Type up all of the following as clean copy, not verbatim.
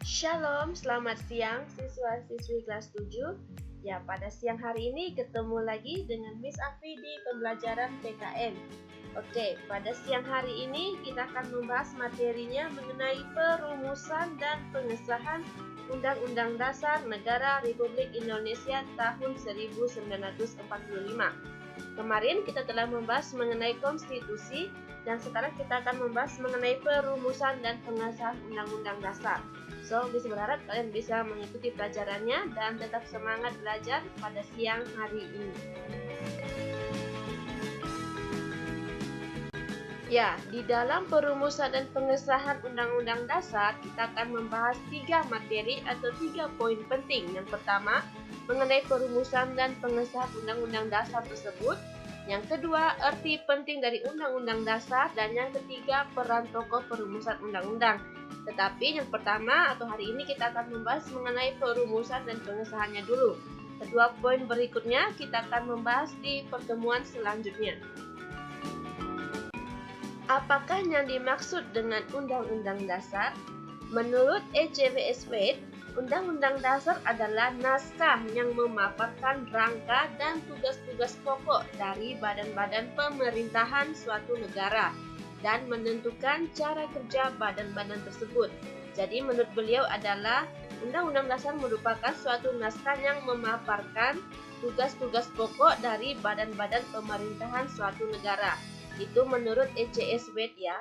Shalom, selamat siang siswa-siswi kelas 7. Ya, pada siang hari ini ketemu lagi dengan Miss Afi di pembelajaran PKN. Oke, pada siang hari ini kita akan membahas materinya mengenai perumusan dan pengesahan Undang-Undang Dasar Negara Republik Indonesia tahun 1945. Kemarin kita telah membahas mengenai konstitusi dan sekarang kita akan membahas mengenai perumusan dan pengesahan Undang-Undang Dasar. So, Miss berharap kalian bisa mengikuti pelajarannya dan tetap semangat belajar pada siang hari ini. Ya, di dalam perumusan dan pengesahan Undang-Undang Dasar, kita akan membahas 3 materi atau 3 poin penting. Yang pertama, mengenai perumusan dan pengesahan Undang-Undang Dasar tersebut. Yang kedua, arti penting dari Undang-Undang Dasar. Dan yang ketiga, peran tokoh perumusan undang-undang. Tetapi yang pertama atau hari ini kita akan membahas mengenai perumusan dan pengesahannya dulu. Kedua poin berikutnya kita akan membahas di pertemuan selanjutnya. Apakah yang dimaksud dengan Undang-Undang Dasar? Menurut E.C.W.S. Wade, Undang-Undang Dasar adalah naskah yang memaparkan rangka dan tugas-tugas pokok dari badan-badan pemerintahan suatu negara dan menentukan cara kerja badan-badan tersebut. Jadi menurut beliau adalah Undang-Undang Dasar merupakan suatu naskah yang memaparkan tugas-tugas pokok dari badan-badan pemerintahan suatu negara. Itu menurut E.C.S. Wade ya.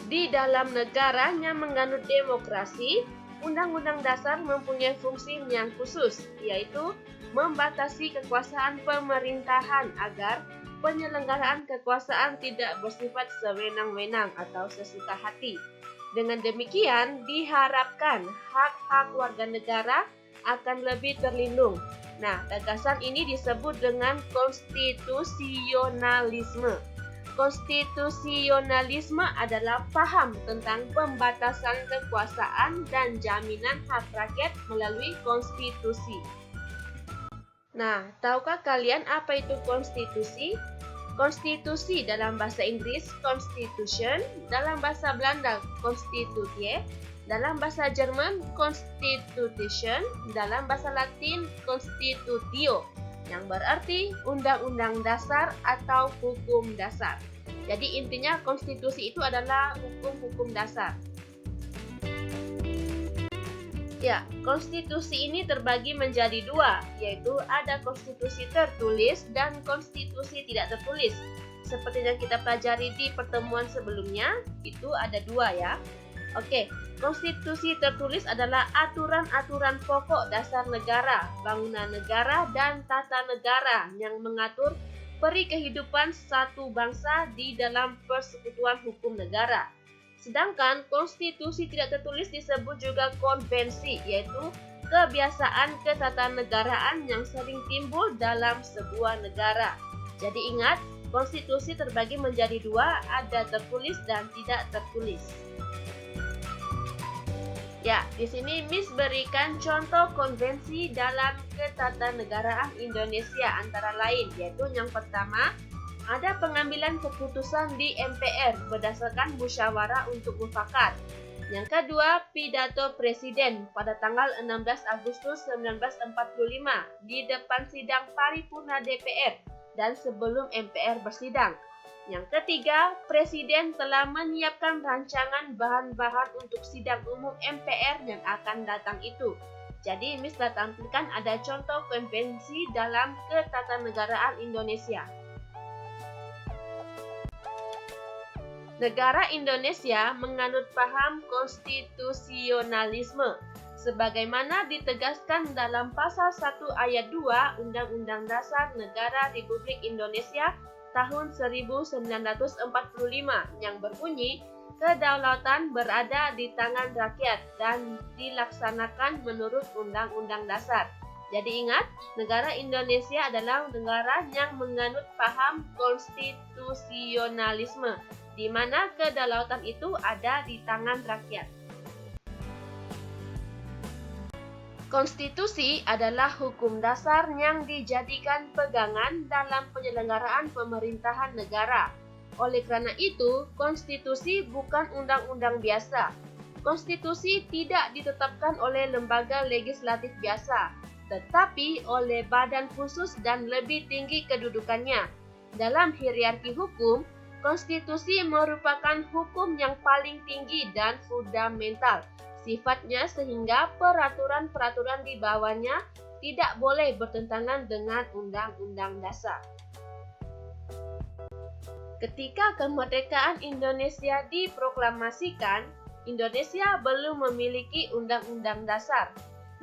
Di dalam negara yang menganut demokrasi, Undang-Undang Dasar mempunyai fungsi yang khusus, yaitu membatasi kekuasaan pemerintahan agar penyelenggaraan kekuasaan tidak bersifat sewenang-wenang atau sesuka hati. Dengan demikian, diharapkan hak-hak warga negara akan lebih terlindung. Nah, gagasan ini disebut dengan konstitusionalisme. Konstitusionalisme adalah paham tentang pembatasan kekuasaan dan jaminan hak rakyat melalui konstitusi. Nah, tahukah kalian apa itu konstitusi? Konstitusi dalam bahasa Inggris Constitution, dalam bahasa Belanda Constitutie, dalam bahasa Jerman Constitution, dalam bahasa Latin Constitutio, yang berarti undang-undang dasar atau hukum dasar. Jadi intinya konstitusi itu adalah hukum-hukum dasar. Ya, konstitusi ini terbagi menjadi dua, yaitu ada konstitusi tertulis dan konstitusi tidak tertulis. Seperti yang kita pelajari di pertemuan sebelumnya, itu ada dua ya. Oke, konstitusi tertulis adalah aturan-aturan pokok dasar negara, bangunan negara, dan tata negara yang mengatur peri kehidupan satu bangsa di dalam persekutuan hukum negara. Sedangkan konstitusi tidak tertulis disebut juga konvensi, yaitu kebiasaan ketatanegaraan yang sering timbul dalam sebuah negara. Jadi ingat, konstitusi terbagi menjadi dua, ada tertulis dan tidak tertulis. Ya, di sini Miss berikan contoh konvensi dalam ketatanegaraan Indonesia antara lain, yaitu yang pertama, ada pengambilan keputusan di MPR berdasarkan musyawarah untuk mufakat. Yang kedua, pidato presiden pada tanggal 16 Agustus 1945 di depan sidang paripurna DPR dan sebelum MPR bersidang. Yang ketiga, presiden telah menyiapkan rancangan bahan-bahan untuk sidang umum MPR yang akan datang itu. Jadi, Miss telah tampilkan ada contoh konvensi dalam ketatanegaraan Indonesia. Negara Indonesia menganut paham konstitusionalisme sebagaimana ditegaskan dalam pasal 1 ayat 2 Undang-Undang Dasar Negara Republik Indonesia tahun 1945 yang berbunyi, kedaulatan berada di tangan rakyat dan dilaksanakan menurut Undang-Undang Dasar. Jadi ingat, negara Indonesia adalah negara yang menganut paham konstitusionalisme, di mana kedaulatan itu ada di tangan rakyat. Konstitusi adalah hukum dasar yang dijadikan pegangan dalam penyelenggaraan pemerintahan negara. Oleh karena itu, konstitusi bukan undang-undang biasa. Konstitusi tidak ditetapkan oleh lembaga legislatif biasa, tetapi oleh badan khusus dan lebih tinggi kedudukannya. Dalam hierarki hukum, konstitusi merupakan hukum yang paling tinggi dan fundamental sifatnya sehingga peraturan-peraturan di bawahnya tidak boleh bertentangan dengan Undang-Undang Dasar. Ketika kemerdekaan Indonesia diproklamasikan, Indonesia belum memiliki Undang-Undang Dasar.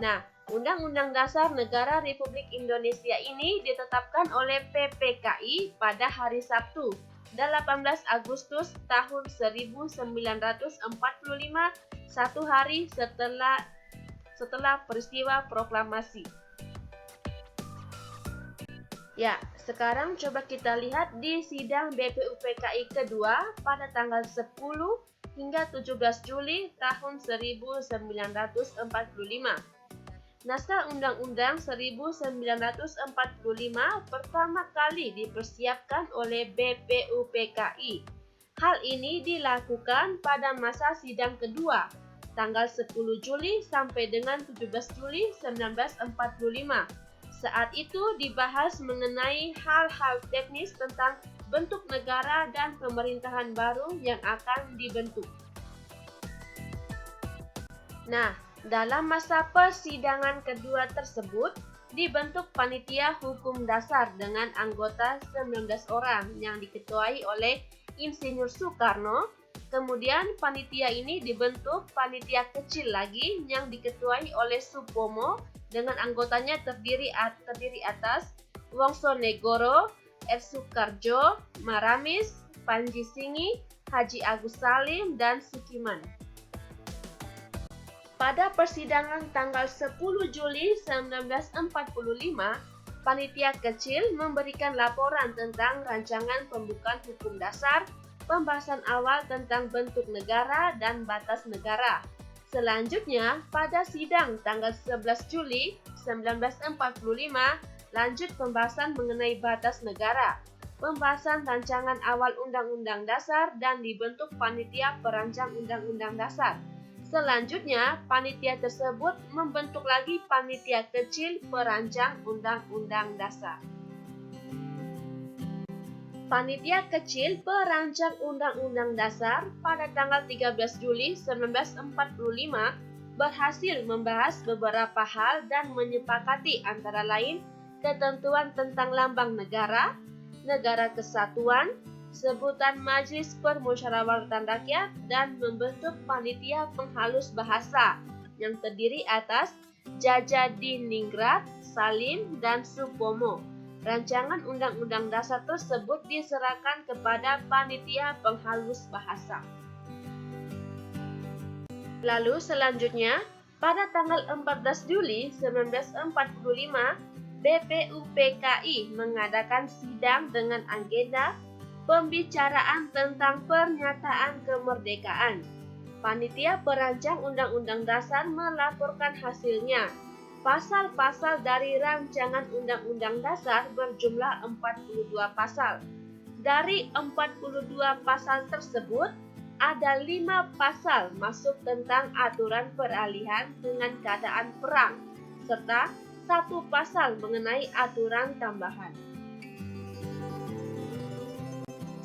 Nah, Undang-Undang Dasar Negara Republik Indonesia ini ditetapkan oleh PPKI pada hari Sabtu, 18 Agustus tahun 1945, satu hari setelah peristiwa proklamasi. Ya, sekarang coba kita lihat di sidang BPUPKI kedua pada tanggal 10 hingga 17 Juli tahun 1945. Naskah Undang-Undang 1945 pertama kali dipersiapkan oleh BPUPKI. Hal ini dilakukan pada masa sidang kedua, tanggal 10 Juli sampai dengan 17 Juli 1945. Saat itu dibahas mengenai hal-hal teknis tentang bentuk negara dan pemerintahan baru yang akan dibentuk. Nah, dalam masa persidangan kedua tersebut, dibentuk Panitia Hukum Dasar dengan anggota 19 orang yang diketuai oleh Insinyur Soekarno. Kemudian panitia ini dibentuk panitia kecil lagi yang diketuai oleh Supomo dengan anggotanya terdiri atas Wongsonegoro, R. Soekarjo, Maramis, Panji Singi, Haji Agus Salim, dan Sukiman. Pada persidangan tanggal 10 Juli 1945, panitia kecil memberikan laporan tentang rancangan pembukaan hukum dasar, pembahasan awal tentang bentuk negara dan batas negara. Selanjutnya, pada sidang tanggal 11 Juli 1945, lanjut pembahasan mengenai batas negara, pembahasan rancangan awal Undang-Undang Dasar, dan dibentuk panitia perancang Undang-Undang Dasar. Selanjutnya, panitia tersebut membentuk lagi panitia kecil perancang Undang-Undang Dasar. Panitia kecil perancang Undang-Undang Dasar pada tanggal 13 Juli 1945 berhasil membahas beberapa hal dan menyepakati antara lain ketentuan tentang lambang negara, negara kesatuan, sebutan Majelis Permusyawaratan Rakyat, dan membentuk panitia penghalus bahasa yang terdiri atas Djajadiningrat, Salim, dan Supomo. Rancangan Undang-Undang Dasar tersebut diserahkan kepada panitia penghalus bahasa. Lalu selanjutnya, pada tanggal 14 Juli 1945, BPUPKI mengadakan sidang dengan agenda pembicaraan tentang pernyataan kemerdekaan. Panitia perancang Undang-Undang Dasar melaporkan hasilnya. Pasal-pasal dari rancangan Undang-Undang Dasar berjumlah 42 pasal. Dari 42 pasal tersebut, ada 5 pasal masuk tentang aturan peralihan dengan keadaan perang, serta 1 pasal mengenai aturan tambahan.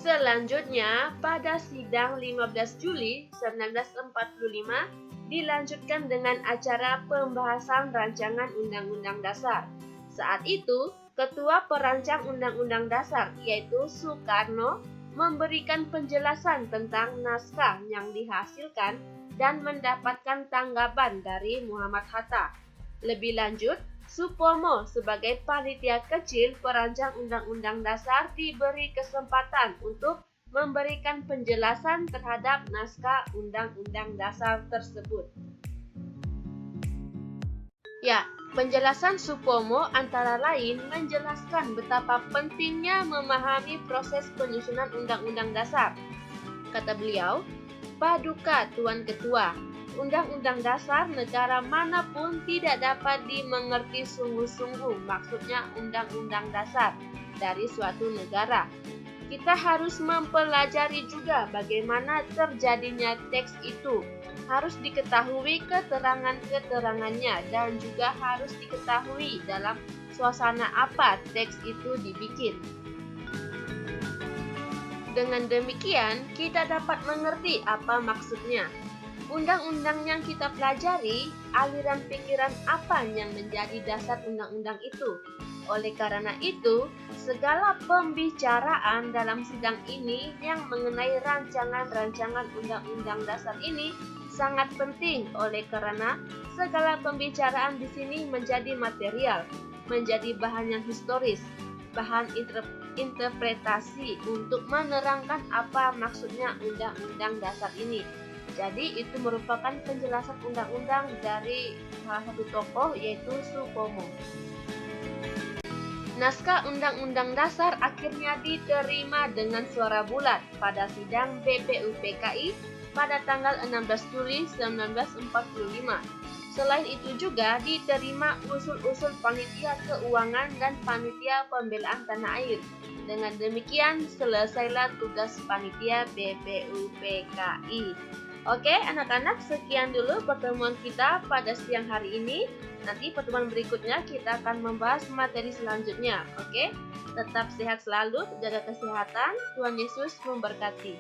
Selanjutnya, pada sidang 15 Juli 1945, dilanjutkan dengan acara pembahasan rancangan Undang-Undang Dasar. Saat itu, Ketua Perancang Undang-Undang Dasar, yaitu Soekarno, memberikan penjelasan tentang naskah yang dihasilkan dan mendapatkan tanggapan dari Muhammad Hatta. Lebih lanjut, Supomo sebagai panitia kecil perancang Undang-Undang Dasar diberi kesempatan untuk memberikan penjelasan terhadap naskah Undang-Undang Dasar tersebut. Ya, penjelasan Supomo antara lain menjelaskan betapa pentingnya memahami proses penyusunan Undang-Undang Dasar. Kata beliau, "Paduka Tuan Ketua, Undang-Undang Dasar negara manapun tidak dapat dimengerti sungguh-sungguh maksudnya Undang-Undang Dasar dari suatu negara. Kita harus mempelajari juga bagaimana terjadinya teks itu. Harus diketahui keterangan-keterangannya dan juga harus diketahui dalam suasana apa teks itu dibikin. Dengan demikian, kita dapat mengerti apa maksudnya. Undang-undang yang kita pelajari, aliran pikiran apa yang menjadi dasar undang-undang itu. Oleh karena itu, segala pembicaraan dalam sidang ini yang mengenai rancangan-rancangan undang-undang dasar ini sangat penting oleh karena segala pembicaraan di sini menjadi material, menjadi bahan yang historis, bahan interpretasi untuk menerangkan apa maksudnya undang-undang dasar ini. Jadi itu merupakan penjelasan undang-undang dari salah satu tokoh yaitu Supomo. Naskah Undang-Undang Dasar akhirnya diterima dengan suara bulat pada sidang BPUPKI pada tanggal 16 Juli 1945. Selain itu juga diterima usul-usul Panitia Keuangan dan Panitia Pembelaan Tanah Air. Dengan demikian selesailah tugas Panitia BPUPKI. Oke anak-anak, sekian dulu pertemuan kita pada siang hari ini. Nanti pertemuan berikutnya kita akan membahas materi selanjutnya. Oke, tetap sehat selalu, jaga kesehatan. Tuhan Yesus memberkati.